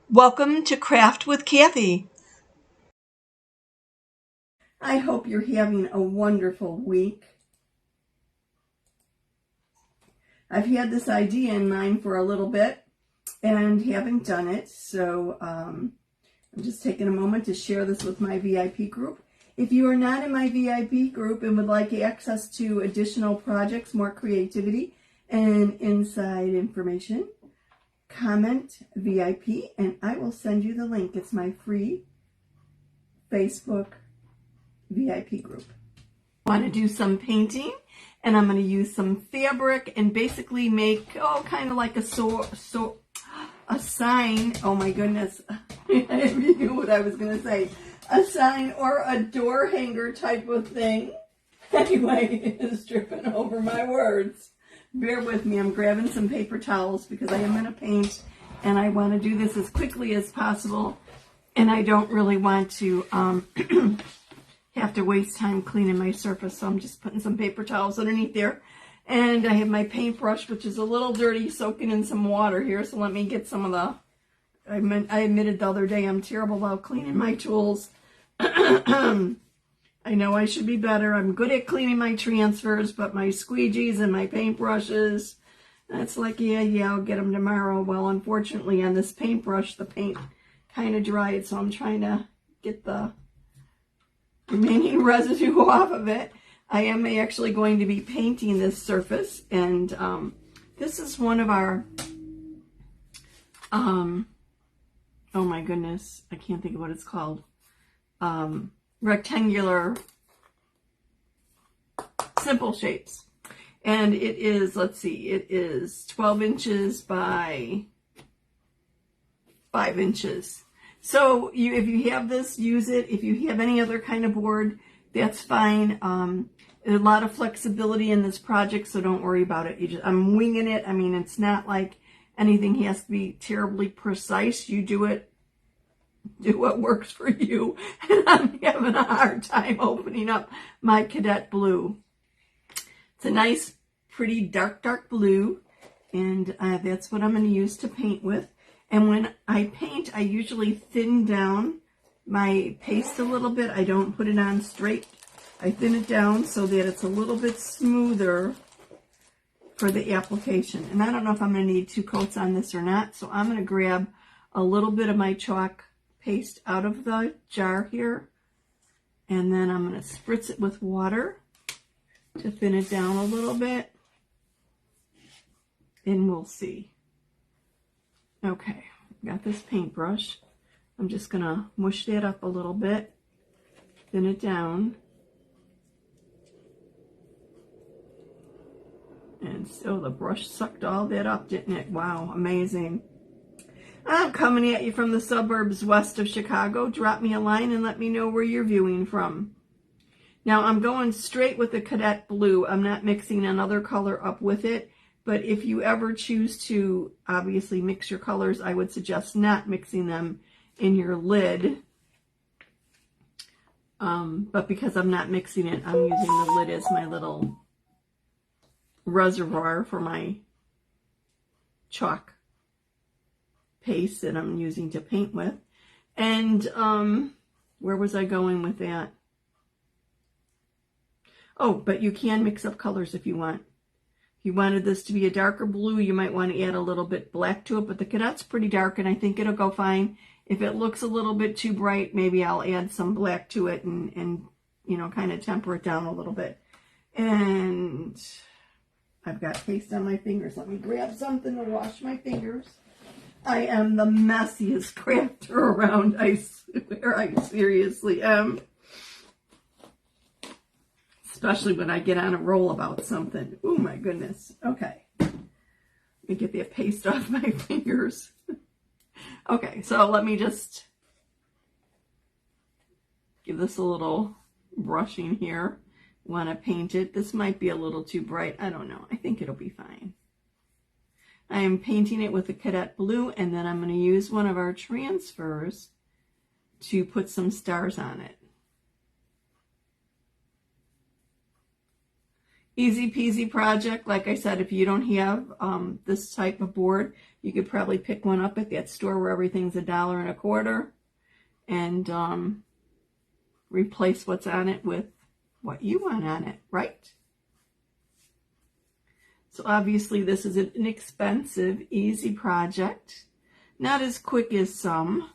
Welcome to Craft with Kathie. I hope you're having a wonderful week. I've had this idea in mind for a little bit and haven't done it, so I'm just taking a moment to share this with my VIP group. If you are not in my VIP group and would like access to additional projects, more creativity, and inside information, comment VIP and I will send you the link. It's my free Facebook VIP group. I want to do some painting and I'm going to use some fabric and basically make kind of like a sign. Oh my goodness. I knew what I was going to say. A sign or a door hanger type of thing. Anyway, it's tripping over my words. Bear with me. I'm grabbing some paper towels because I am going to paint and I want to do this as quickly as possible, and I don't really want to have to waste time cleaning my surface, so I'm just putting some paper towels underneath there. And I have my paintbrush, which is a little dirty, soaking in some water here, so let me get some of the... I admitted the other day I'm terrible about cleaning my tools. I know I should be better. I'm good at cleaning my transfers, but my squeegees and my paintbrushes, that's like, yeah, I'll get them tomorrow. Well, unfortunately, on this paintbrush, the paint kind of dried, so I'm trying to get the remaining residue off of it. I am actually going to be painting this surface, and this is one of our, oh my goodness, I can't think of what it's called, rectangular simple shapes. And it is, let's see, it is 12 inches by 5 inches. So if you have this, use it. If you have any other kind of board, that's fine. There's a lot of flexibility in this project, so don't worry about it. I'm winging it. I mean, it's not like anything has to be terribly precise. You do what works for you. And I'm having a hard time opening up my Cadet blue. It's a nice, pretty dark blue, and that's what I'm going to use to paint with. And when I paint, I usually thin down my paste a little bit. I don't put it on straight. I thin it down so that it's a little bit smoother for the application. And I don't know if I'm going to need 2 coats on this or not, so I'm going to grab a little bit of my chalk paste out of the jar here, and then I'm going to spritz it with water to thin it down a little bit, and we'll see. Okay, got this paintbrush. I'm just going to mush that up a little bit, thin it down, and so the brush sucked all that up, didn't it? Wow, amazing. I'm coming at you from the suburbs west of Chicago. Drop me a line and let me know where you're viewing from. Now I'm going straight with the Cadet blue. I'm not mixing another color up with it, but if you ever choose to obviously mix your colors, I would suggest not mixing them in your lid. But because I'm not mixing it, I'm using the lid as my little reservoir for my chalk paste that I'm using to paint with. And where was I going with that? Oh, but you can mix up colors if you want. If you wanted this to be a darker blue, you might want to add a little bit black to it, but the Cadet's pretty dark and I think it'll go fine. If it looks a little bit too bright, maybe I'll add some black to it and you know, kind of temper it down a little bit. And I've got paste on my fingers. Let me grab something to wash my fingers. I am the messiest crafter around. I swear, I seriously am. Especially when I get on a roll about something. Oh my goodness. Okay. Let me get the paste off my fingers. Okay, so let me just give this a little brushing here. Want to paint it. This might be a little too bright. I don't know. I think it'll be fine. I am painting it with the Cadet blue, and then I'm going to use one of our transfers to put some stars on it. Easy peasy project. Like I said, if you don't have this type of board, You could probably pick one up at that store where everything's $1.25 and replace what's on it with what you want on it, right? So obviously this is an inexpensive, easy project. Not as quick as some,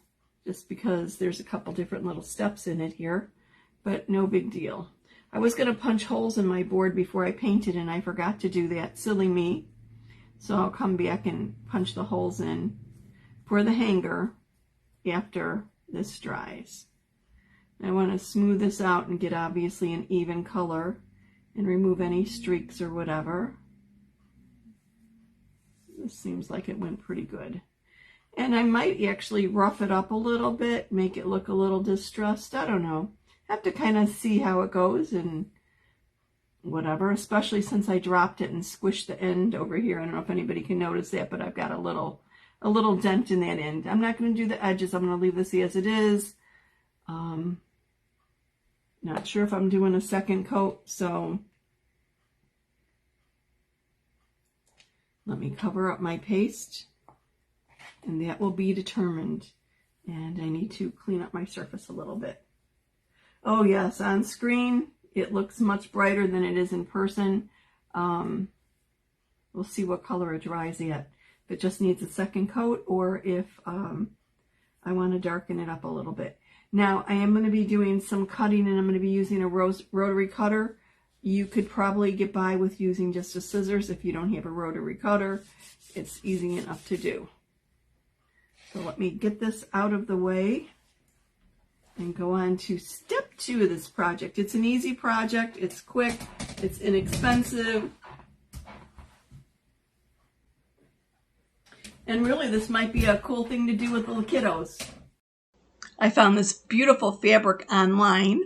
just because there's a couple different little steps in it here, but no big deal. I was going to punch holes in my board before I painted, and I forgot to do that. Silly me. So I'll come back and punch the holes in for the hanger after this dries. I want to smooth this out and get obviously an even color and remove any streaks or whatever. This seems like it went pretty good. And I might actually rough it up a little bit, make it look a little distressed. I don't know. Have to kind of see how it goes and whatever, especially since I dropped it and squished the end over here. I don't know if anybody can notice that, but I've got a little dent in that end. I'm not going to do the edges. I'm going to leave this as it is. Not sure if I'm doing a second coat, so let me cover up my paste, and that will be determined. And I need to clean up my surface a little bit. Oh yes, on screen it looks much brighter than it is in person. We'll see what color it dries at. If it just needs a second coat, or if I want to darken it up a little bit. Now, I am going to be doing some cutting, and I'm going to be using a rotary cutter. You could probably get by with using just a scissors if you don't have a rotary cutter. It's easy enough to do. So let me get this out of the way and go on to step 2 of this project. It's an easy project. It's quick. It's inexpensive. And really, this might be a cool thing to do with little kiddos. I found this beautiful fabric online.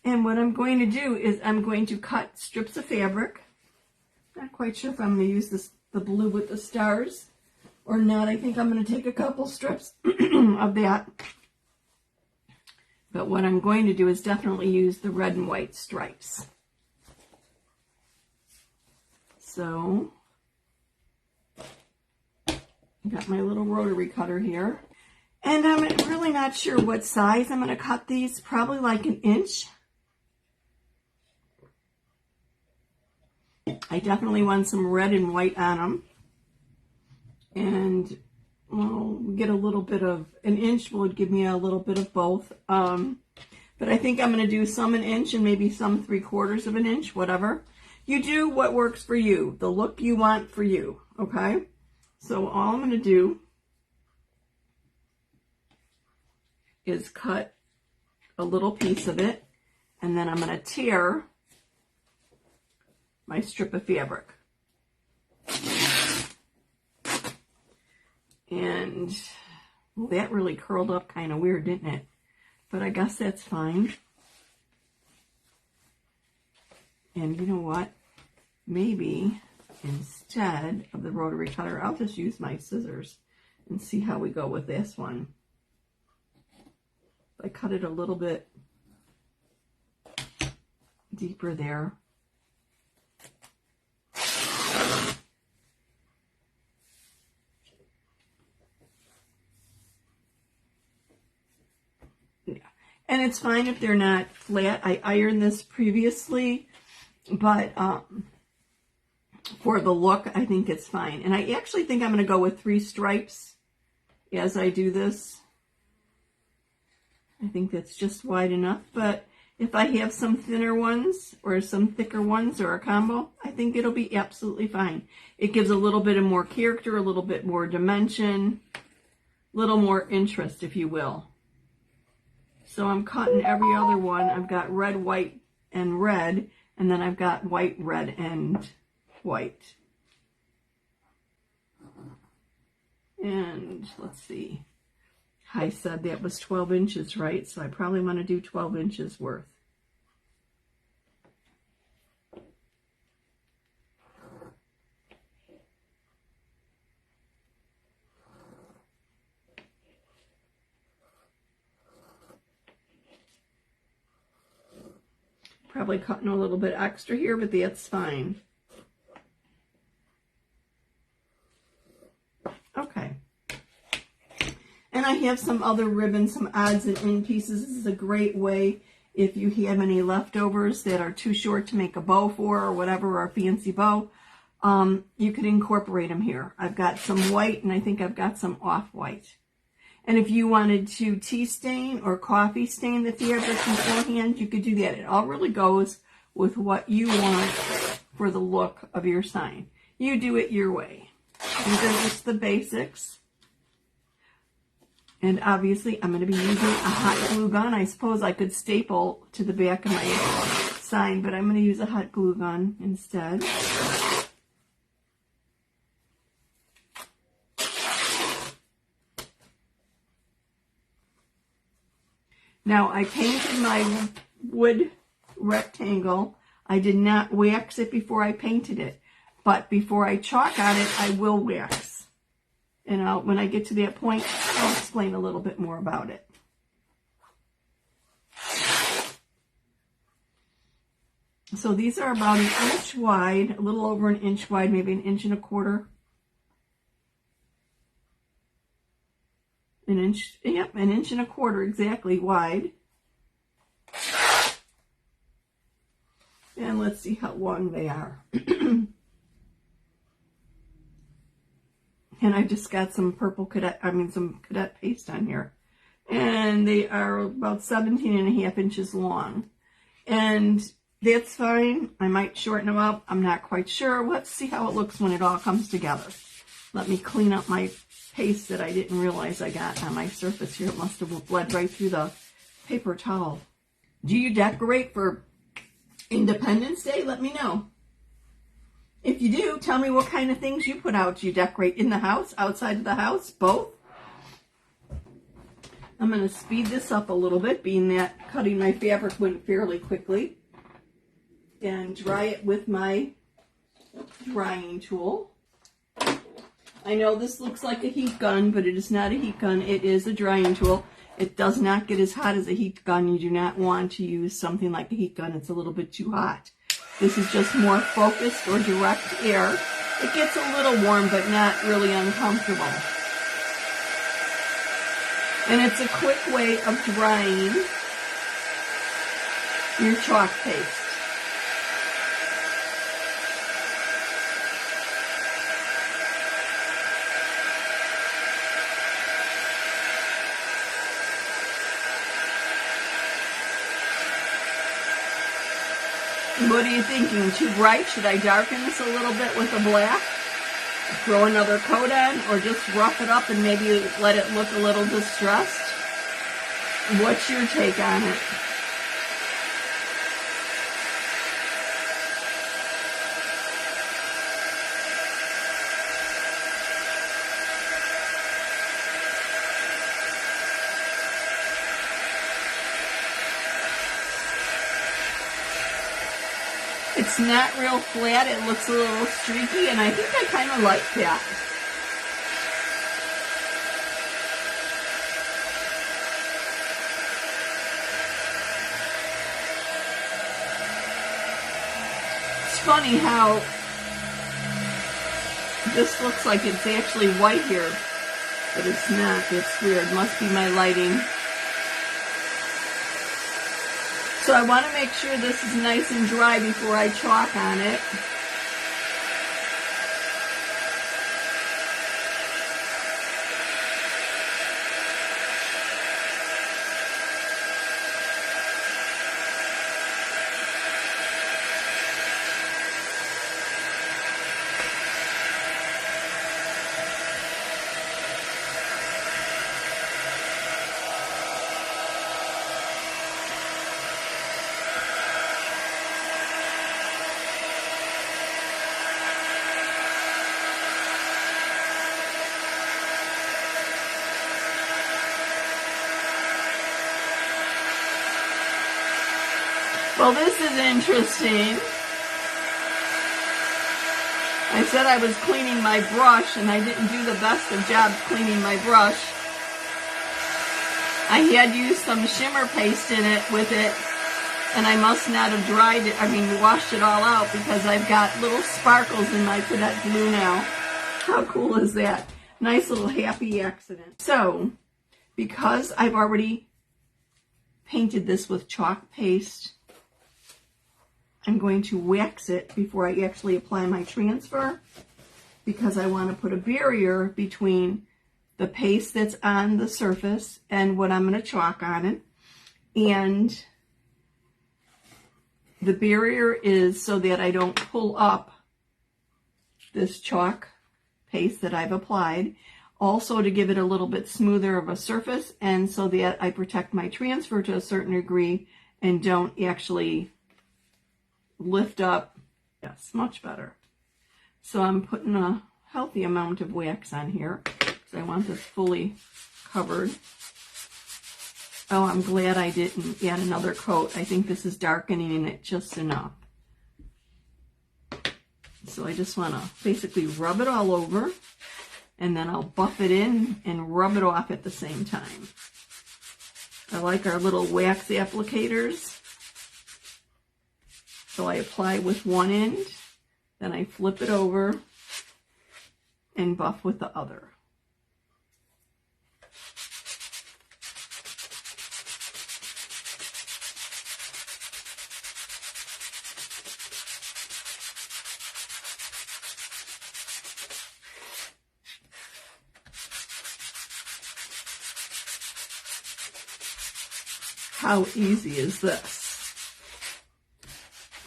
And what I'm going to do is I'm going to cut strips of fabric. Not quite sure if I'm going to use the blue with the stars or not. I think I'm going to take a couple strips of that. But what I'm going to do is definitely use the red and white stripes. So I got my little rotary cutter here. And I'm really not sure what size I'm going to cut these. Probably like 1 inch. I definitely want some red and white on them. And we'll get a little bit of 1 inch would give me a little bit of both. But I think I'm going to do some 1 inch and maybe some 3/4 of an inch, whatever. You do what works for you, the look you want for you, okay? So all I'm going to do is cut a little piece of it, and then I'm going to tear my strip of fabric. And well, that really curled up kind of weird, didn't it? But I guess that's fine. And you know what? Maybe instead of the rotary cutter, I'll just use my scissors and see how we go with this one. I cut it a little bit deeper there. Yeah. And it's fine if they're not flat. I ironed this previously, but for the look, I think it's fine. And I actually think I'm going to go with 3 stripes as I do this. I think that's just wide enough, but if I have some thinner ones or some thicker ones or a combo, I think it'll be absolutely fine. It gives a little bit of more character, a little bit more dimension, a little more interest, if you will. So I'm cutting every other one. I've got red, white, and red, and then I've got white, red, and white. And let's see. I said that was 12 inches, right? So I probably want to do 12 inches worth. Probably cutting a little bit extra here, but that's fine. And I have some other ribbons, some odds and end pieces. This is a great way if you have any leftovers that are too short to make a bow for or whatever, or a fancy bow. You could incorporate them here. I've got some white, and I think I've got some off-white. And if you wanted to tea stain or coffee stain the fabric beforehand, you could do that. It all really goes with what you want for the look of your sign. You do it your way. These are just the basics. And obviously, I'm going to be using a hot glue gun. I suppose I could staple to the back of my sign, but I'm going to use a hot glue gun instead. Now, I painted my wood rectangle. I did not wax it before I painted it, but before I chalk on it, I will wax. And when I get to that point, I'll explain a little bit more about it. So these are about an inch wide, a little over an inch wide, maybe an inch and a quarter. An inch, yep, an inch and a quarter exactly wide. And let's see how long they are. And I just got some purple Cadet, some Cadet paste on here. And they are about 17.5 inches long. And that's fine. I might shorten them up. I'm not quite sure. Let's see how it looks when it all comes together. Let me clean up my paste that I didn't realize I got on my surface here. It must have bled right through the paper towel. Do you decorate for Independence Day? Let me know. If you do, tell me what kind of things you put out. Do you decorate in the house, outside of the house, both? I'm going to speed this up a little bit, being that cutting my fabric went fairly quickly. And dry it with my drying tool. I know this looks like a heat gun, but it is not a heat gun. It is a drying tool. It does not get as hot as a heat gun. You do not want to use something like a heat gun. It's a little bit too hot. This is just more focused or direct air. It gets a little warm, but not really uncomfortable. And it's a quick way of drying your chalk paste. What are you thinking? Too bright? Should I darken this a little bit with a black? Throw another coat on? Or just rough it up and maybe let it look a little distressed? What's your take on it? It's not real flat, it looks a little streaky, and I think I kind of like that. It's funny how this looks like it's actually white here, but it's not. It's weird. Must be my lighting. So I want to make sure this is nice and dry before I chalk on it. Well, this is interesting. I said I was cleaning my brush, and I didn't do the best of jobs cleaning my brush. I had used some shimmer paste in it with it, and I must not have dried it, washed it all out, because I've got little sparkles in my Cadet glue now. How cool is that? Nice little happy accident. So, because I've already painted this with chalk paste, I'm going to wax it before I actually apply my transfer, because I want to put a barrier between the paste that's on the surface and what I'm going to chalk on it. And the barrier is so that I don't pull up this chalk paste that I've applied. Also to give it a little bit smoother of a surface, and so that I protect my transfer to a certain degree and don't actually lift up. Yes, much better. So I'm putting a healthy amount of wax on here because I want this fully covered. Oh, I'm glad I didn't add another coat. I think this is darkening it just enough. So I just want to basically rub it all over, and then I'll buff it in and rub it off at the same time. I like our little wax applicators. So I apply with one end, then I flip it over and buff with the other. How easy is this?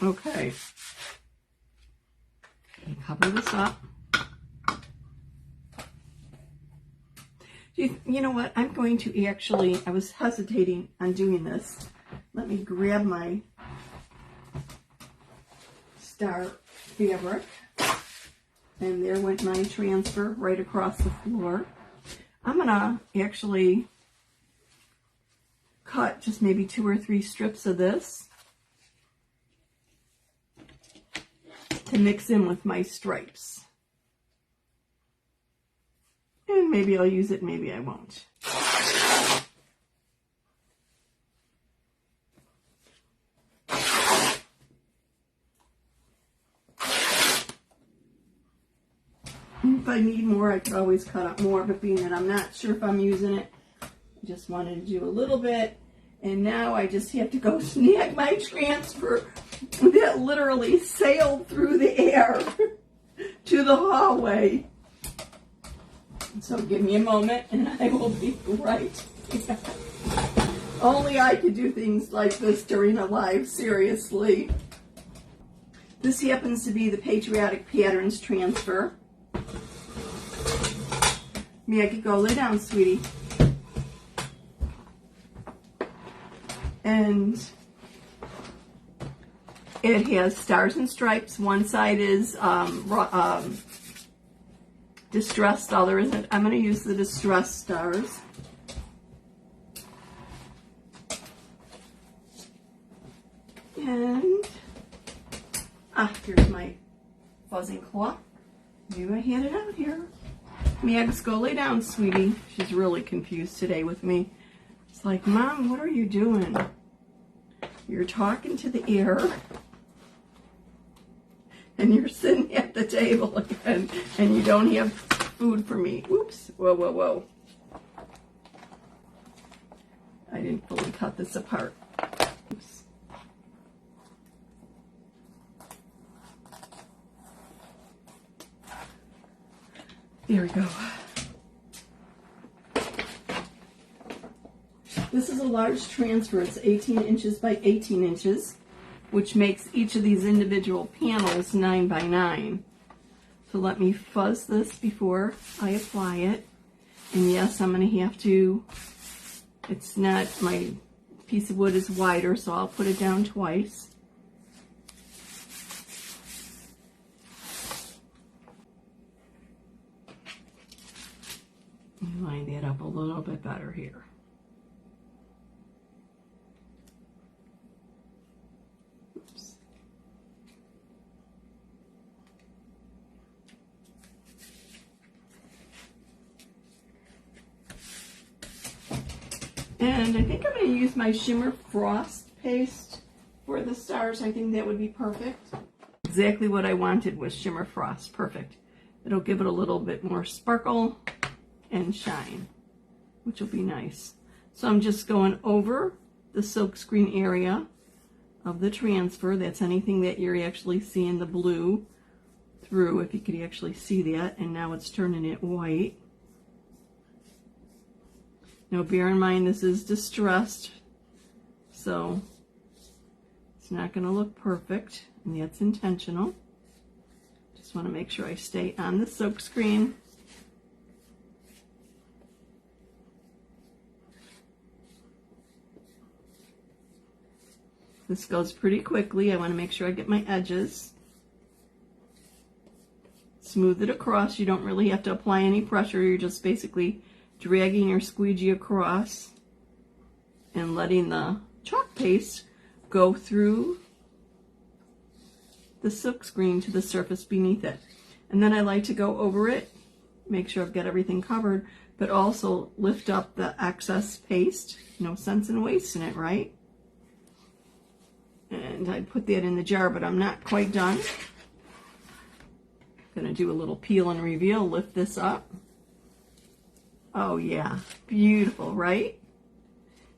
Okay. Cover this up. You know what? I'm going to actually, I was hesitating on doing this. Let me grab my star fabric. And there went my transfer right across the floor. I'm going to actually cut just maybe 2 or 3 strips of this to mix in with my stripes. And maybe I'll use it, maybe I won't. If I need more, I could always cut up more, but being that I'm not sure if I'm using it, I just wanted to do a little bit. And now I just have to go snag my transfer that literally sailed through the air to the hallway. So give me a moment and I will be right back. Only I could do things like this during a live, seriously. This happens to be the Patriotic Patterns transfer. May I could go lay down, sweetie. And it has stars and stripes. One side is distressed, the other isn't. I'm going to use the distressed stars. And, here's my fuzzing cloth. Maybe I had it out here. Mags, go lay down, sweetie. She's really confused today with me. It's like, Mom, what are you doing? You're talking to the air. And you're sitting at the table again, and you don't have food for me. Oops. Whoa, whoa, whoa. I didn't fully cut this apart. Oops. There we go. This is a large transfer. It's 18 inches by 18 inches, which makes each of these individual panels 9 by 9. So let me fuzz this before I apply it. And yes, I'm going to have to, it's not, my piece of wood is wider, so I'll put it down twice. Line that up a little bit better here. Oops. And I think I'm going to use my Shimmer Frost paste for the stars. I think that would be perfect. Exactly what I wanted was Shimmer Frost. Perfect. It'll give it a little bit more sparkle and shine. which will be nice. So I'm just going over the silkscreen area of the transfer. That's anything that you're actually seeing the blue through, if you could actually see that. And now it's turning it white. Now bear in mind this is distressed, so it's not going to look perfect, and that's intentional. Just want to make sure I stay on the silkscreen. This goes pretty quickly. I want to make sure I get my edges. Smooth it across. You don't really have to apply any pressure. You're just basically dragging your squeegee across and letting the chalk paste go through the silkscreen to the surface beneath it. And then I like to go over it, make sure I've got everything covered, but also lift up the excess paste. No sense in wasting it, right? And I put that in the jar, but I'm not quite done. I'm gonna do a little peel and reveal, lift this up. Oh yeah, beautiful, right?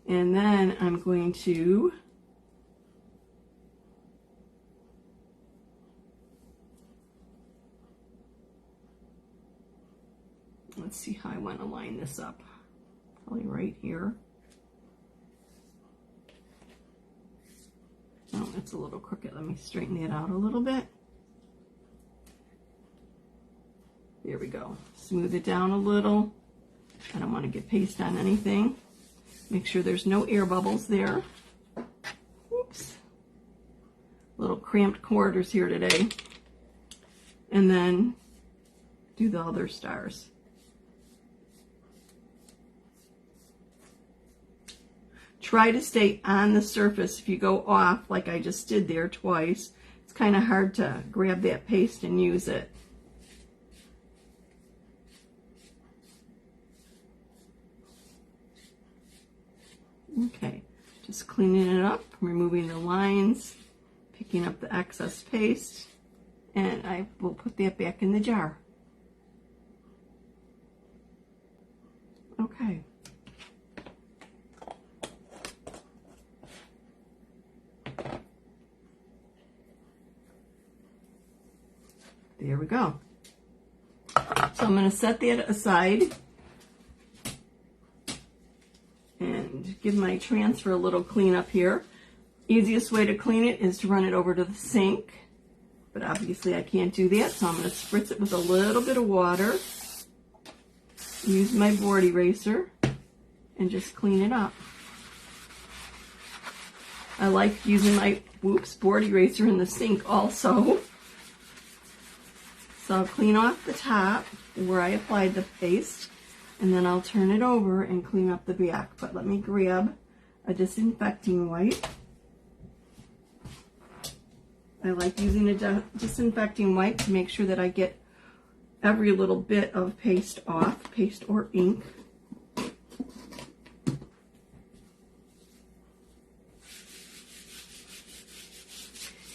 And then I'm going to let's see how I want to line this up. Probably right here. Oh, it's a little crooked. Let me straighten that out a little bit. There we go. Smooth it down a little. I don't want to get paste on anything. Make sure there's no air bubbles there. Oops. Little cramped quarters here today. And then do the other stars. Try to stay on the surface. If you go off, like I just did there twice, it's kind of hard to grab that paste and use it. Okay, just cleaning it up, removing the lines, picking up the excess paste, and I will put that back in the jar. Okay. There we go. So I'm going to set that aside and give my transfer a little cleanup here. Easiest way to clean it is to run it over to the sink, but obviously I can't do that, so I'm going to spritz it with a little bit of water, use my board eraser, and just clean it up. I like using my board eraser in the sink also. So I'll clean off the top where I applied the paste, and then I'll turn it over and clean up the back. But let me grab a disinfecting wipe. I like using a disinfecting wipe to make sure that I get every little bit of paste off, paste or ink.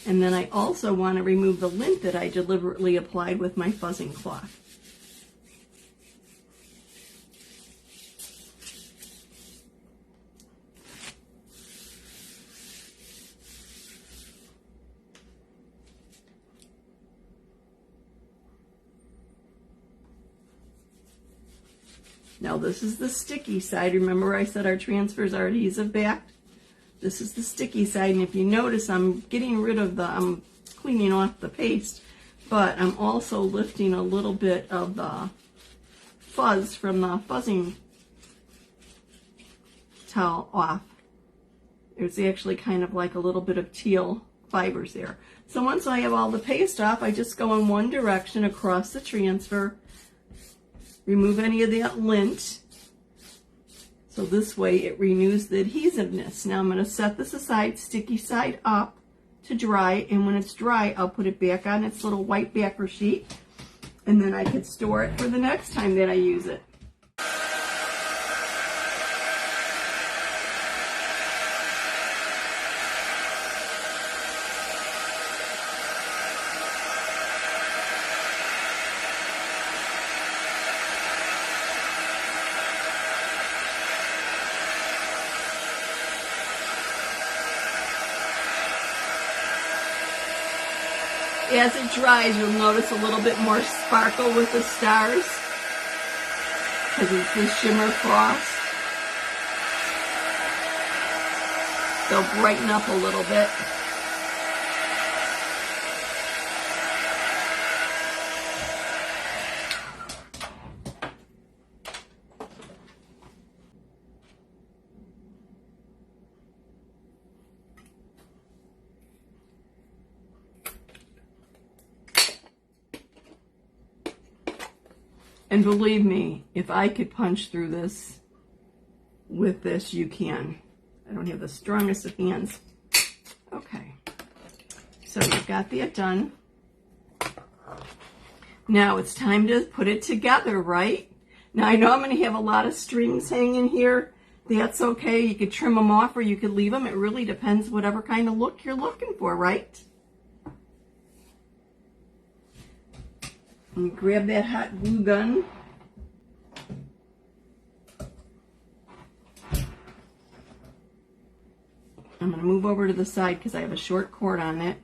And then I also want to remove the lint that I deliberately applied with my fuzzing cloth. Now this is the sticky side. Remember I said our transfers are adhesive backed? This is the sticky side, and if you notice, I'm getting rid of I'm cleaning off the paste, but I'm also lifting a little bit of the fuzz from the fuzzing towel off. There's actually kind of like a little bit of teal fibers there. So once I have all the paste off, I just go in one direction across the transfer, remove any of that lint. So this way it renews the adhesiveness. Now I'm going to set this aside, sticky side up to dry, and when it's dry, I'll put it back on its little white backer sheet, and then I can store it for the next time that I use it. as it dries, you'll notice a little bit more sparkle with the stars because it's the shimmer frost. They'll brighten up a little bit. And believe me, if I could punch through this with this, you can. I don't have the strongest of hands. Okay, so we've got that done. Now it's time to put it together, right? Now I know I'm going to have a lot of strings hanging here. That's okay. You could trim them off or you could leave them. It really depends whatever kind of look you're looking for, right? And grab that hot glue gun. I'm going to move over to the side because I have a short cord on it.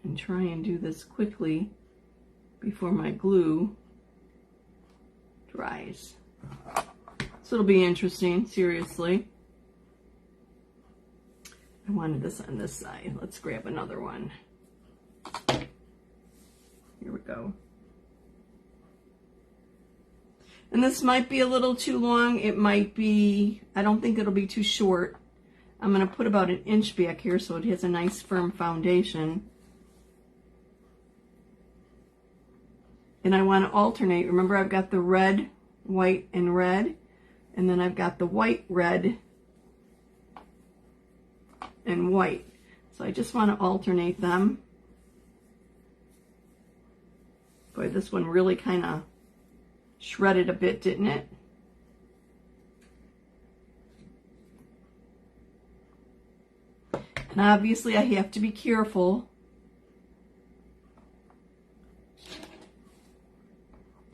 And try and do this quickly before my glue dries. So it'll be interesting, seriously. I wanted this on this side. Let's grab another one. Here we go. And this might be a little too long. It might be, I don't think it'll be too short. I'm going to put about 1 inch back here so it has a nice firm foundation. And I want to alternate. Remember, I've got the red, white, and red. And then I've got the white, red, and white. So I just want to alternate them. Boy, this one really kind of shredded a bit, didn't it? And obviously I have to be careful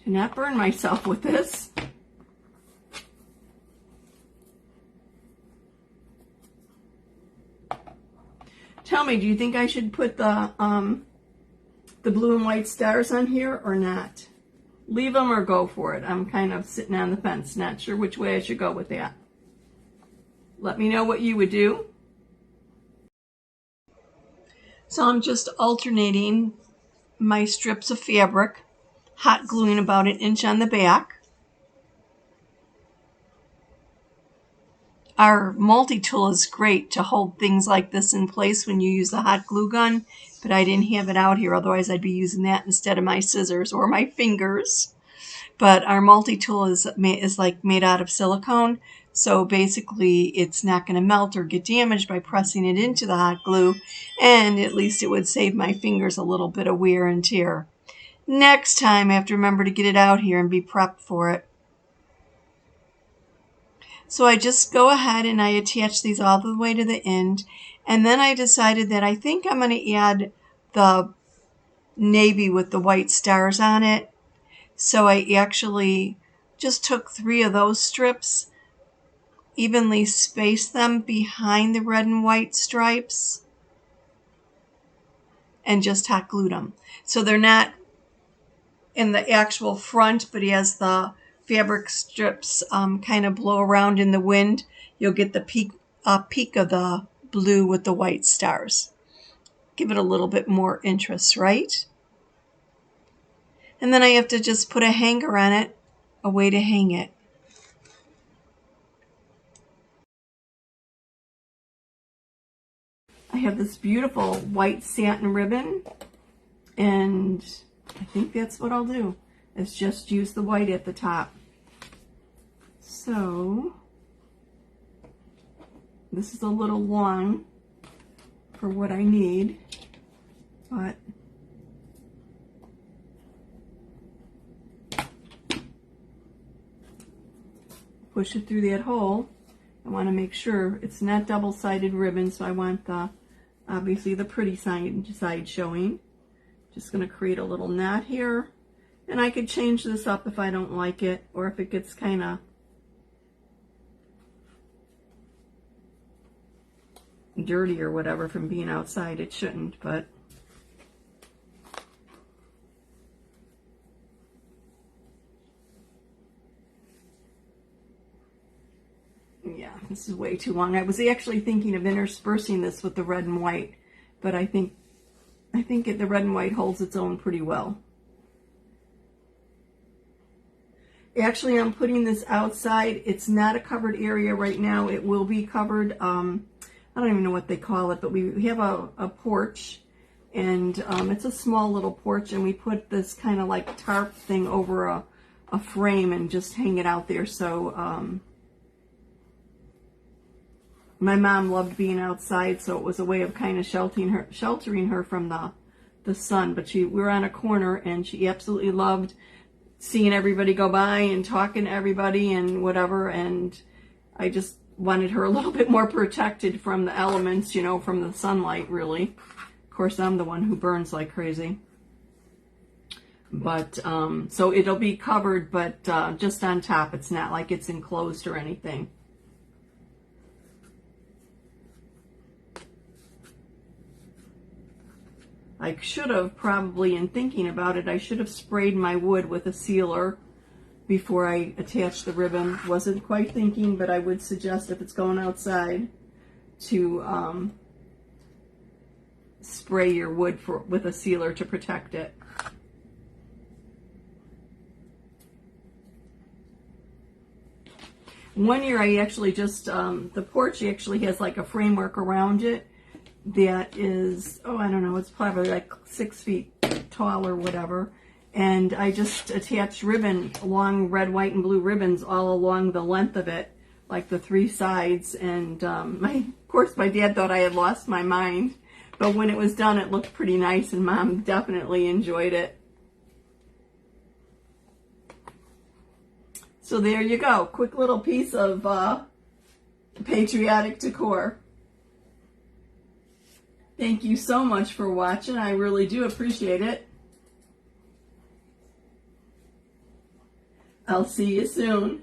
to not burn myself with this. Tell me, do you think I should put the blue and white stars on here or not? Leave them or go for it. I'm kind of sitting on the fence, not sure which way I should go with that. Let me know what you would do. So I'm just alternating my strips of fabric, hot gluing about 1 inch on the back. Our multi-tool is great to hold things like this in place when you use the hot glue gun, but I didn't have it out here, otherwise I'd be using that instead of my scissors or my fingers. But our multi-tool is like made out of silicone, so basically it's not going to melt or get damaged by pressing it into the hot glue, and at least it would save my fingers a little bit of wear and tear. Next time I have to remember to get it out here and be prepped for it. So I just go ahead and I attach these all the way to the end. And then I decided that I think I'm going to add the navy with the white stars on it. So I actually just took 3 of those strips, evenly spaced them behind the red and white stripes, and just hot glued them. So they're not in the actual front, but as the fabric strips kind of blow around in the wind, you'll get the peak of the blue with the white stars. Give it a little bit more interest, right? And then I have to just put a hanger on it, a way to hang it. I have this beautiful white satin ribbon, and I think that's what I'll do, is just use the white at the top. So this is a little long for what I need, but push it through that hole. I want to make sure it's not double-sided ribbon, so I want the obviously the pretty side showing. Just going to create a little knot here, and I could change this up if I don't like it, or if it gets kind of dirty or whatever from being outside. It shouldn't, but yeah, this is way too long. I was actually thinking of interspersing this with the red and white, but I think the red and white holds its own pretty well. Actually, I'm putting this outside. It's not a covered area right now. It will be covered. I don't even know what they call it, but we have a porch, and it's a small little porch, and we put this kind of like tarp thing over a frame and just hang it out there. So my mom loved being outside, so it was a way of kind of sheltering her from the sun. But we were on a corner, and she absolutely loved seeing everybody go by and talking to everybody and whatever, and I just wanted her a little bit more protected from the elements, you know, from the sunlight, really. Of course, I'm the one who burns like crazy. But, so it'll be covered, but just on top. It's not like it's enclosed or anything. I should have probably, in thinking about it, I should have sprayed my wood with a sealer before I attached the ribbon. Wasn't quite thinking, but I would suggest if it's going outside to spray your wood with a sealer to protect it. One year I actually just, the porch actually has like a framework around it that is, oh, I don't know, it's probably like 6 feet tall or whatever. And I just attached ribbon, long red, white, and blue ribbons all along the length of it, like the 3 sides. And of course, my dad thought I had lost my mind. But when it was done, it looked pretty nice, and Mom definitely enjoyed it. So there you go. Quick little piece of patriotic decor. Thank you so much for watching. I really do appreciate it. I'll see you soon.